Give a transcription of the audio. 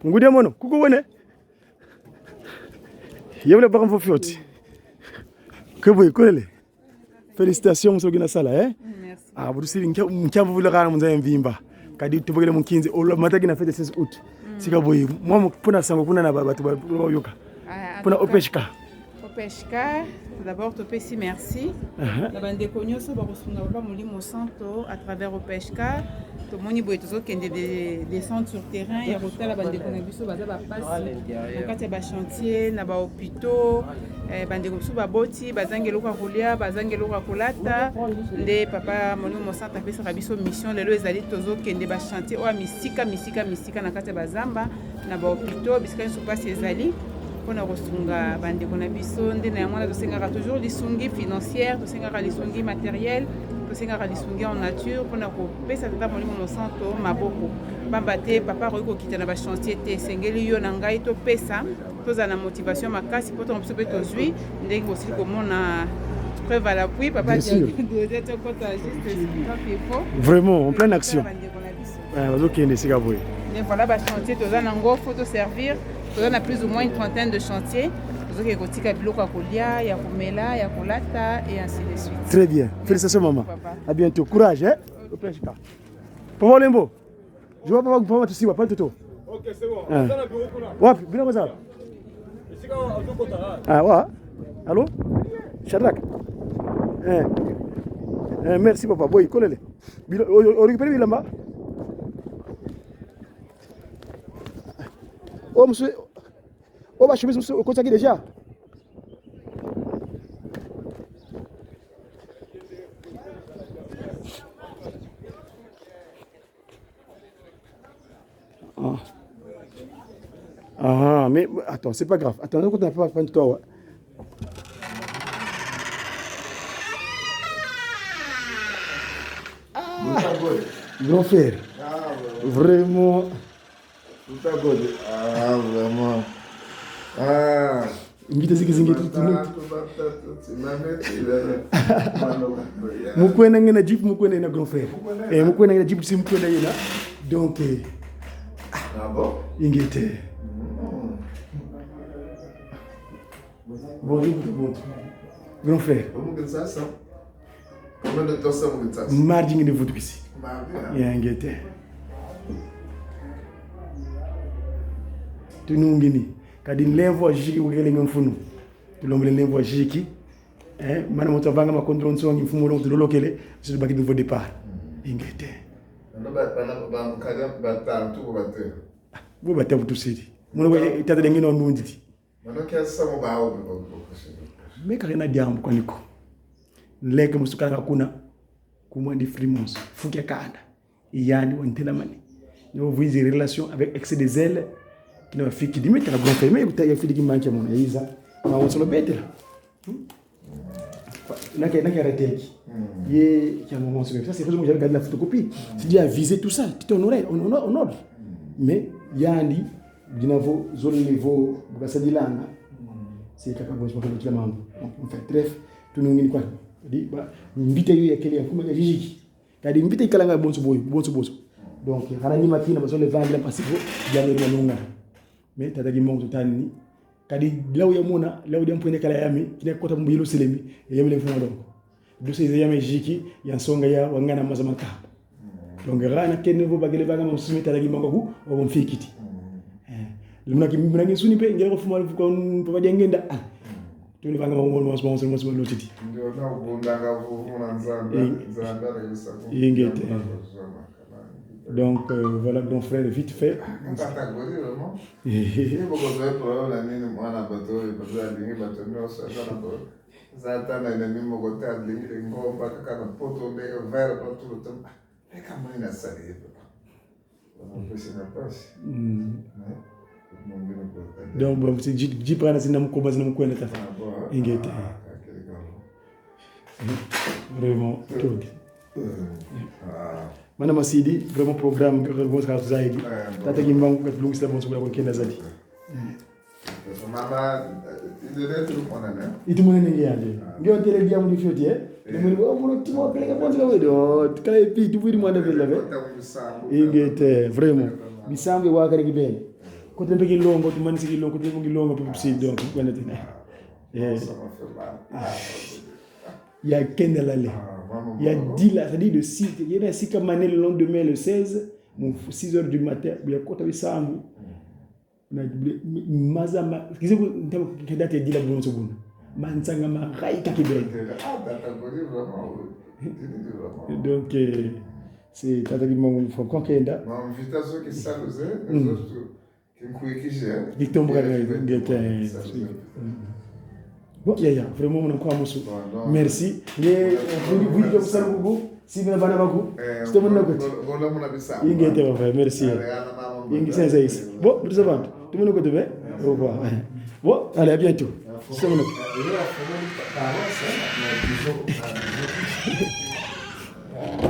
Ngude mono kuko wone yebele bakam fo fioti que boy kolele félicitations muso gina sala merci ah budu siri nkyamvu vula kana munza mvimba kadi tubogele munkinzi olo matagina fete 16 août sika boy mwa puna sango kuna na batu bayoka puna opeshka d'abord topesi merci na bande konyoso ba kosunga ba mulimo santo à travers opeshka to moni boy tozo kende descendre sur terrain ya rotala bande konabiso baza ba passe na kati ba chantier na ba hôpitaux bande konabiso ba boti bazangelo ka kolia bazangelo ka kolata nde papa mulimo santo apesa biso mission lelo ezali tozo kende ba chantier o misika na kati ba zamba na ba hôpitaux bisika so passe ezali pona kosunga bande konabiso nde na yango tosengaka toujours lisungi financière tosengaka lisungi matériel tosengaka lisungi en nature pona kopesa tata molimo mosanto maboko pamba te papa akoki kokita na bachantier te esengeli yo na ngai topesa tozala na motivation makasi po tongo biso mpe tozwi ndenge kosili komona preuve à l'appui papa tokota juste vraiment en pleine action bazokende esika boye voilà bachantier toza nango faut toservir toza na plus ou moins une trentaine de chantiers tozoki kotika biloko ya kolia ya komela ya kolata et ainsi de suite. Très bien, félicitations maman, à bientôt, courage Papa Lembo, je vois papa papa tusiwa pas toto. OK, c'est bon. Wapi bila kwa sababu wa allô Shadrack merci papa boy kolele o récupérer bilamba oh monsieur oh ma chemise monsieur au côté déjà ah mais attends c'est pas grave attends on n'a pas prendre toi grand frère vraiment vraiment ngite ziki mukwenda ngena jeep mukwenda na grand frère mukwenda ngena jeep si mukwenda yena donc bon ingite bonjour grand frère combien de temps ça vous ça mardi ngene votu ici mardi ingite tunungini kadi levo jiki wekele ngmfunu tulombele levo jiki mana moto vanga ma contrôle songi mfumo lo tulokele sur baki nouveau départ ingete ndo ba ba mkaja ba tantu ba te bo ba tabu tusiri muno itata dengi no ndunditi ndo kesa mo ba o ko meka rena diambo kaniko leke musukana kuna kumwandi frimons fuke kanda yani wantela mani no vous une relation avec excès de zèle qui n'a fait qui limite la bonne famille mais il y a fait qui manque mon Isa ma on se le bête là n'a arrêté qui a un moment ça c'est raison que j'avais regardé la photocopie tu dis à viser tout ça tu en ordre mais yani dinavo zone niveau bukasadilanga c'est capable de faire le mambo on fait bref tout nous ngini quoi di ba mbite yo yakeli ya kuma jiji kadi mbite kalanga bonso donc harani makina baso le vendre parce que ya le nunga mais tataki mongo tani kadi law ya mona law dem pone kala yami kine kota mbilo selemi yamle fumo donc do se yami jiki ya songa ya wangana mazama ka donc rana kenne bo bagele baga mo sumi tataki mongo ku o bon fikiti lumna ki mbuna ngi suni pe ngel ko fumo ko papa de ngenda tuni banga mo lotiti ndio na ubundanga vuna nzanda resa ingete donc voilà donc frère vite fait catégorie vraiment et beaucoup de problèmes la mine moi na bateau et bateau lingi bateau no ça ça Zatana ina mimo gotar lingi ngomba kaka poto ndega vera para tudo tam. É que a mãe na saída. Não precisa passe. Donc bon c'est ji prana sinam ko bazina ko neta ingete vraiment tout mana masidi vraiment programme que bon ça zaidi tata ki mbangu kat lungu sila bon so ko kenda zadi mama ile tu kona ne itu mona ngi yande ngi tele dia mu di fioti mo bo mo timo kale ka bon so do kale pi tu buri mo de la be ingete vraiment bisambe wa kare ki ben ko tembe ki longo tu man sigi longo tu ngi longo pour si donc ko nete ya kenda la le il y a 10 là, c'est-à-dire de 6, il y a 6 comme année le lendemain, le 16, 6 heures du matin, il y a quoi tu as ça on a mazama, qu'est-ce que date dit la bonne seconde mansanga ma raika kibren. Donc c'est tata qui m'a fait conquérir. Mon invitation qui s'alluze, les autres qui me couillent Victor bon, ya, vraiment, on a encore un morceau. Merci. Vous dites que ça beaucoup. Si vous n'avez pas beaucoup, je te demande un côté. Il est très merci. Il est très bon, tout ça va. Tout le monde est côté. Au revoir. Bon, allez, à bientôt. Je te demande un côté.